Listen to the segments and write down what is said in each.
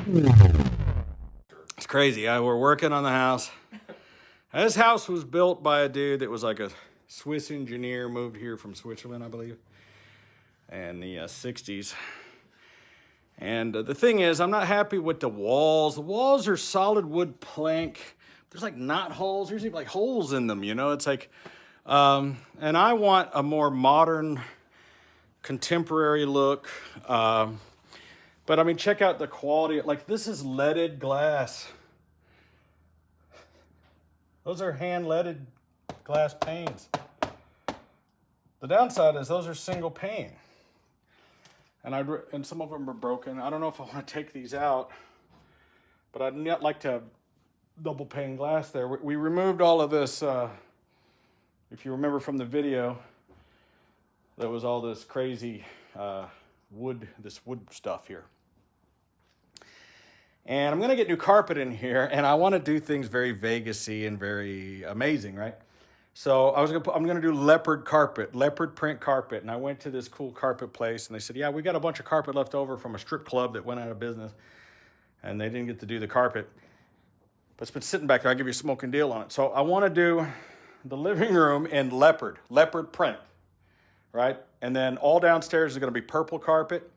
It's crazy. We're working on the house. This house was built by a dude that was like a Swiss engineer, moved here from Switzerland, I believe, in the 60s. And the thing is, I'm not happy with the walls. The walls are solid wood plank. There's like knot holes. There's even like holes in them, you know? It's like, and I want a more modern, contemporary look. But I mean, check out the quality. Like, this is leaded glass. Those are hand-leaded glass panes. The downside is those are single pane. And some of them are broken. I don't know if I want to take these out, but I'd not like to have double pane glass there. We removed all of this, if you remember from the video, there was all this crazy wood stuff here. And I'm gonna get new carpet in here, and I wanna do things very Vegas-y and very amazing, right? So I'm gonna do leopard print carpet. And I went to this cool carpet place, and they said, yeah, we got a bunch of carpet left over from a strip club that went out of business, and they didn't get to do the carpet. But it's been sitting back there. I'll give you a smoking deal on it. So I wanna do the living room in leopard print, right? And then all downstairs is gonna be purple carpet.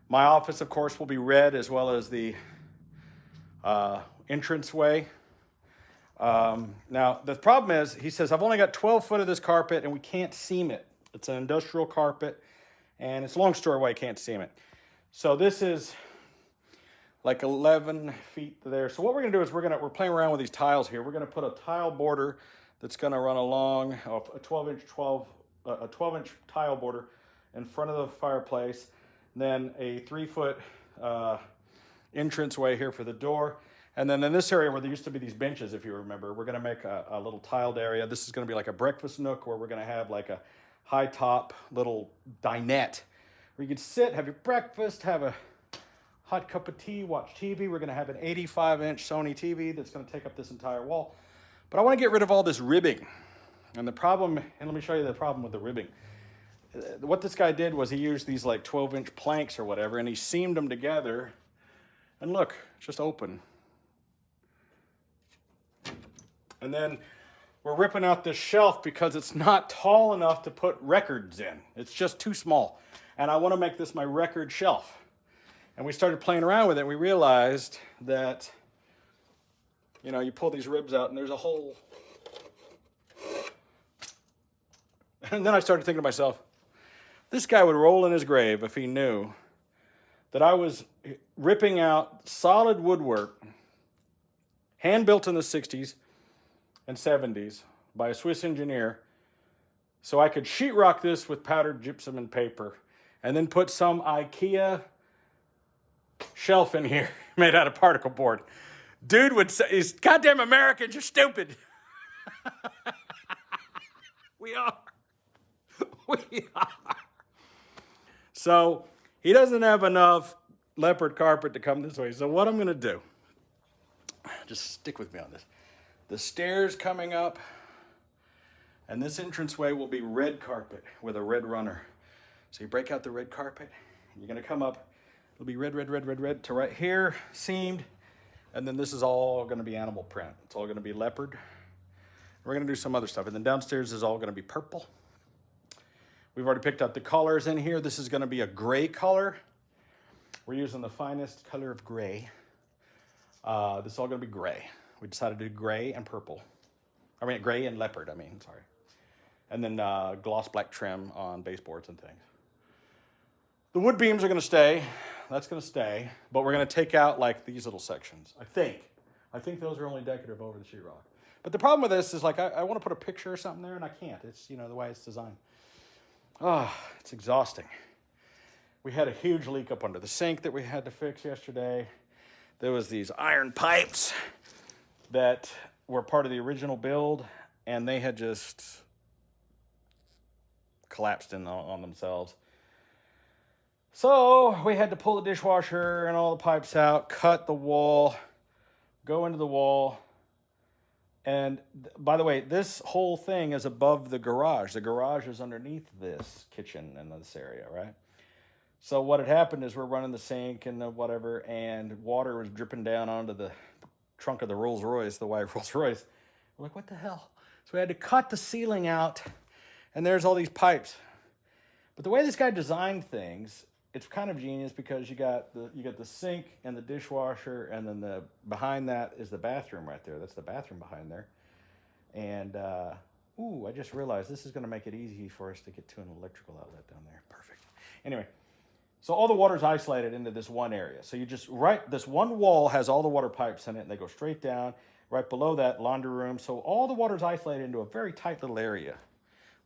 My office, of course, will be red, as well as the entranceway. Now, the problem is, he says, I've only got 12 foot of this carpet and we can't seam it. It's an industrial carpet, and it's a long story why you can't seam it. So this is like 11 feet there. So what we're gonna do is we're playing around with these tiles here. We're gonna put a tile border that's gonna run along a 12-inch tile border in front of the fireplace. Then a 3-foot entranceway here for the door. And then in this area where there used to be these benches, if you remember, we're gonna make a little tiled area. This is gonna be like a breakfast nook where we're gonna have like a high top little dinette where you can sit, have your breakfast, have a hot cup of tea, watch TV. We're gonna have an 85-inch Sony TV that's gonna take up this entire wall. But I wanna get rid of all this ribbing. And the problem, and let me show you the problem with the ribbing. What this guy did was he used these like 12-inch planks or whatever, and he seamed them together. And look, it's just open. And then we're ripping out this shelf because it's not tall enough to put records in. It's just too small. And I want to make this my record shelf. And we started playing around with it, and we realized that, you know, you pull these ribs out and there's a hole. And then I started thinking to myself, this guy would roll in his grave if he knew that I was ripping out solid woodwork, hand-built in the 60s and 70s by a Swiss engineer, so I could sheetrock this with powdered gypsum and paper and then put some IKEA shelf in here made out of particle board. Dude would say, these goddamn Americans are stupid. We are. We are. So he doesn't have enough leopard carpet to come this way. So what I'm gonna do, just stick with me on this. The stairs coming up, and this entranceway will be red carpet with a red runner. So you break out the red carpet, you're gonna come up, it'll be red to right here, seamed, and then this is all gonna be animal print. It's all gonna be leopard. We're gonna do some other stuff, and then downstairs is all gonna be purple. We've already picked out the colors in here. This is gonna be a gray color. We're using the finest color of gray. This is all gonna be gray. We decided to do gray and purple. I mean, gray and leopard, sorry. And then gloss black trim on baseboards and things. The wood beams are gonna stay. That's gonna stay. But we're gonna take out like these little sections, I think. I think those are only decorative over the sheetrock. But the problem with this is like, I wanna put a picture or something there and I can't. It's, you know, the way it's designed. Oh, it's exhausting. We had a huge leak up under the sink that we had to fix yesterday. There was these iron pipes that were part of the original build, and they had just collapsed in on themselves. So we had to pull the dishwasher and all the pipes out, cut the wall, go into the wall. And by the way, this whole thing is above the garage. The garage is underneath this kitchen in this area, right? So what had happened is we're running the sink and the whatever, and water was dripping down onto the trunk of the Rolls Royce, the white Rolls Royce. We're like, what the hell? So we had to cut the ceiling out, and there's all these pipes. But the way this guy designed things, it's kind of genius because you got the sink and the dishwasher, and then the behind that is the bathroom right there. That's the bathroom behind there. And ooh, I just realized this is going to make it easy for us to get to an electrical outlet down there. Perfect. Anyway, so all the water's isolated into this one area. So you just this one wall has all the water pipes in it, and they go straight down. Right below that, laundry room. So all the water's isolated into a very tight little area,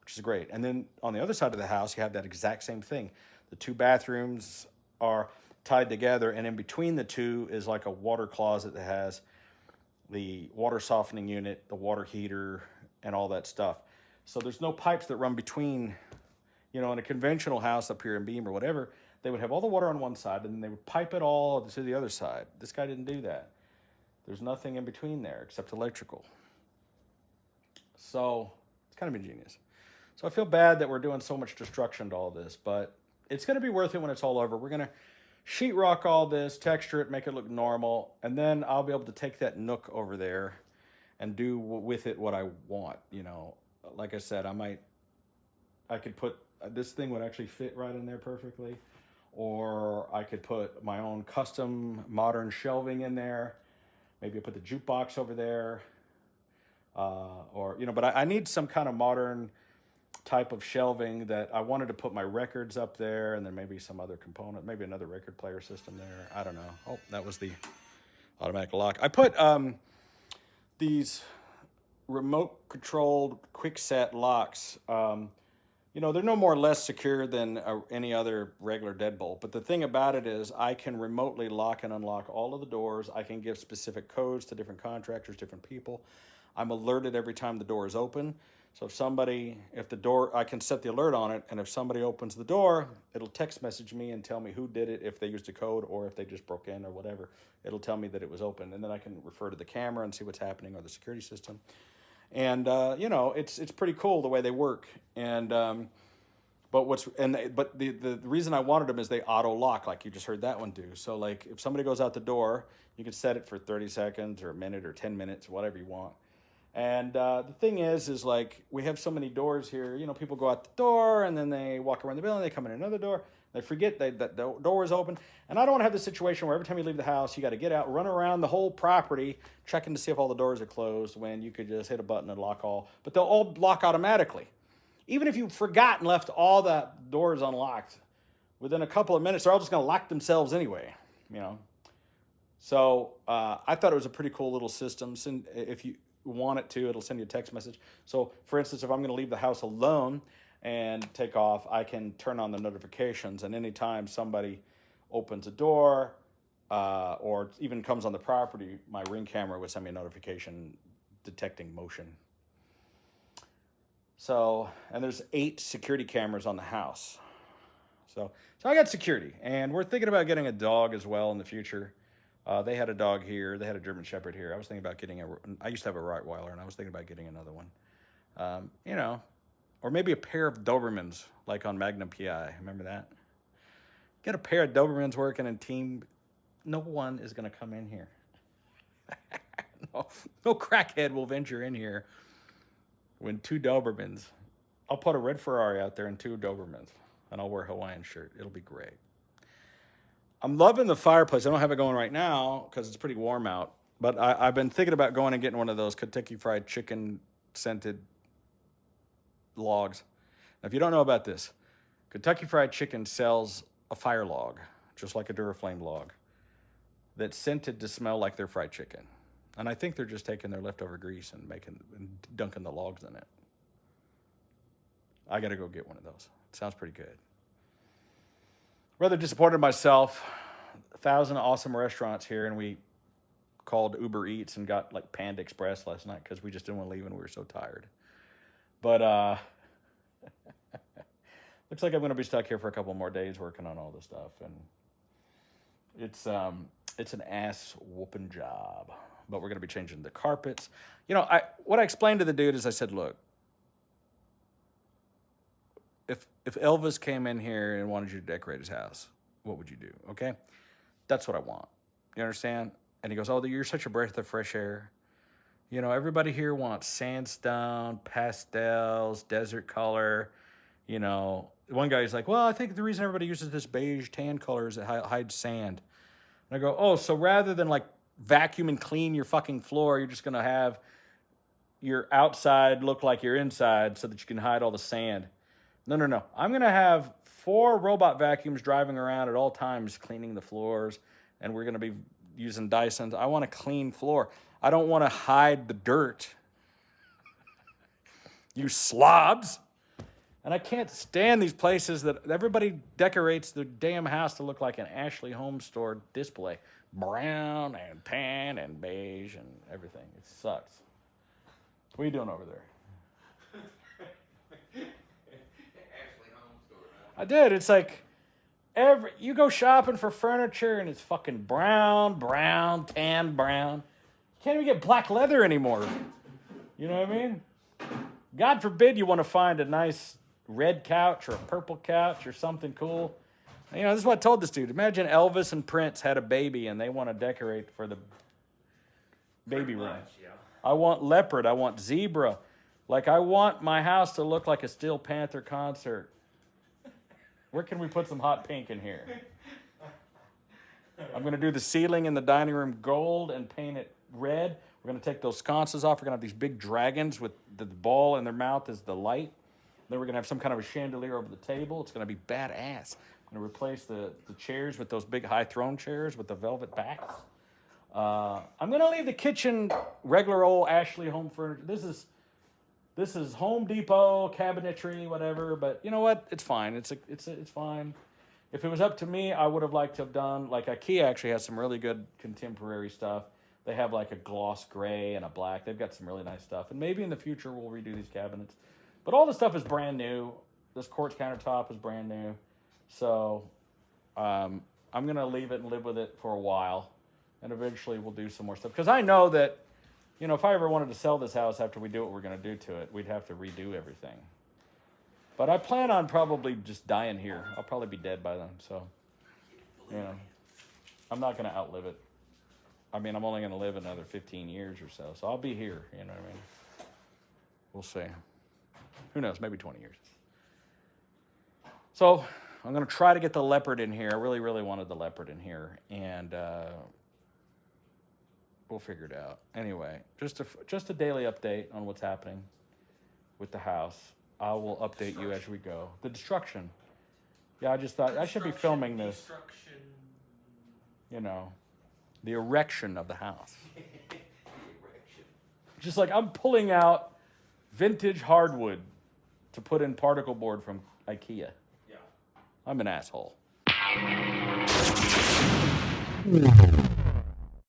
which is great. And then on the other side of the house, you have that exact same thing. The two bathrooms are tied together, and in between the two is like a water closet that has the water softening unit, the water heater, and all that stuff. So there's no pipes that run between, in a conventional house up here in Beam or whatever, they would have all the water on one side, and then they would pipe it all to the other side. This guy didn't do that. There's nothing in between there except electrical. So it's kind of ingenious. So I feel bad that we're doing so much destruction to all this, but it's going to be worth it when it's all over. We're going to sheetrock all this, texture it, make it look normal, and then I'll be able to take that nook over there and do with it what I want. Like I said, I could put, this thing would actually fit right in there perfectly, or I could put my own custom modern shelving in there. Maybe I put the jukebox over there, but I need some kind of modern type of shelving that I wanted to put my records up there, and then maybe some other component, maybe another record player system there. I don't know. Oh, that was the automatic lock. I put these remote controlled quick set locks. They're no more or less secure than any other regular deadbolt. But the thing about it is I can remotely lock and unlock all of the doors. I can give specific codes to different contractors, different people. I'm alerted every time the door is open. So if the door, I can set the alert on it, and if somebody opens the door, it'll text message me and tell me who did it, if they used a code or if they just broke in or whatever. It'll tell me that it was open, and then I can refer to the camera and see what's happening or the security system. And it's pretty cool the way they work. And but the reason I wanted them is they auto lock, like you just heard that one do. So like if somebody goes out the door, you can set it for 30 seconds or a minute or 10 minutes, whatever you want. And the thing is like we have so many doors here. People go out the door and then they walk around the building. They come in another door. They forget that the door is open. And I don't want to have the situation where every time you leave the house, you got to get out, run around the whole property, checking to see if all the doors are closed, when you could just hit a button and lock all. But they'll all lock automatically. Even if you forgot and left all the doors unlocked, within a couple of minutes, they're all just going to lock themselves anyway. So I thought it was a pretty cool little system. If you want it to, it'll send you a text message. So for instance, if I'm going to leave the house alone and take off, I can turn on the notifications, and anytime somebody opens a door or even comes on the property, my Ring camera would send me a notification detecting motion. So, and there's 8 security cameras on the house. So I got security, and we're thinking about getting a dog as well in the future. They had a dog here. They had a German Shepherd here. I was thinking about I used to have a Rottweiler, and I was thinking about getting another one. Or maybe a pair of Dobermans, like on Magnum PI. Remember that? Get a pair of Dobermans working in team. No one is going to come in here. No crackhead will venture in here when 2 Dobermans. I'll put a red Ferrari out there and 2 Dobermans, and I'll wear a Hawaiian shirt. It'll be great. I'm loving the fireplace. I don't have it going right now because it's pretty warm out. But I've been thinking about going and getting one of those Kentucky Fried Chicken scented logs. Now, if you don't know about this, Kentucky Fried Chicken sells a fire log, just like a Duraflame log, that's scented to smell like their fried chicken. And I think they're just taking their leftover grease and dunking the logs in it. I got to go get one of those. It sounds pretty good. Rather disappointed in myself. 1,000 awesome restaurants here, and we called Uber Eats and got like Panda Express last night because we just didn't want to leave and we were so tired. But looks like I'm going to be stuck here for a couple more days working on all this stuff, and it's an ass whooping job. But we're going to be changing the carpets. What I explained to the dude is I said, look, if Elvis came in here and wanted you to decorate his house, what would you do? Okay, that's what I want. You understand? And he goes, "Oh, you're such a breath of fresh air. You know, everybody here wants sandstone, pastels, desert color. You know, one guy's like, well, I think the reason everybody uses this beige tan color is it hides sand." And I go, "Oh, so rather than like vacuum and clean your fucking floor, you're just gonna have your outside look like your inside so that you can hide all the sand." No, no, no. I'm gonna have 4 robot vacuums driving around at all times cleaning the floors, and we're gonna be using Dysons. I want a clean floor. I don't want to hide the dirt. You slobs. And I can't stand these places that everybody decorates their damn house to look like an Ashley Home Store display. Brown and tan and beige and everything. It sucks. What are you doing over there? Ashley Home Store. Huh? I did. It's like you go shopping for furniture and it's fucking brown, tan, brown. You can't even get black leather anymore. You know what I mean? God forbid you want to find a nice red couch or a purple couch or something cool. You know, this is what I told this dude. Imagine Elvis and Prince had a baby and they want to decorate for the baby room. Yeah. I want leopard. I want zebra. Like, I want my house to look like a Steel Panther concert. Where can we put some hot pink in here? I'm going to do the ceiling in the dining room gold and paint it red. We're going to take those sconces off. We're going to have these big dragons with the ball in their mouth as the light. Then we're going to have some kind of a chandelier over the table. It's going to be badass. I'm going to replace the chairs with those big high throne chairs with the velvet backs. I'm going to leave the kitchen regular old Ashley home furniture. This is Home Depot, cabinetry, whatever. But you know what? It's fine. It's fine. If it was up to me, I would have liked to have done, like IKEA actually has some really good contemporary stuff. They have like a gloss gray and a black. They've got some really nice stuff. And maybe in the future we'll redo these cabinets. But all the stuff is brand new. This quartz countertop is brand new. So I'm going to leave it and live with it for a while. And eventually we'll do some more stuff. Because I know that, you know, if I ever wanted to sell this house after we do what we're going to do to it, we'd have to redo everything. But I plan on probably just dying here. I'll probably be dead by then. So, you know, I'm not going to outlive it. I mean, I'm only going to live another 15 years or so. So I'll be here, you know what I mean? We'll see. Who knows? Maybe 20 years. So I'm going to try to get the leopard in here. I really, really wanted the leopard in here. And we'll figure it out. Anyway, just a daily update on what's happening with the house. I will update you as we go. The destruction. Yeah, I just thought I should be filming this. Destruction. You know, the erection of the house. The erection. Just like I'm pulling out vintage hardwood to put in particle board from IKEA. Yeah. I'm an asshole.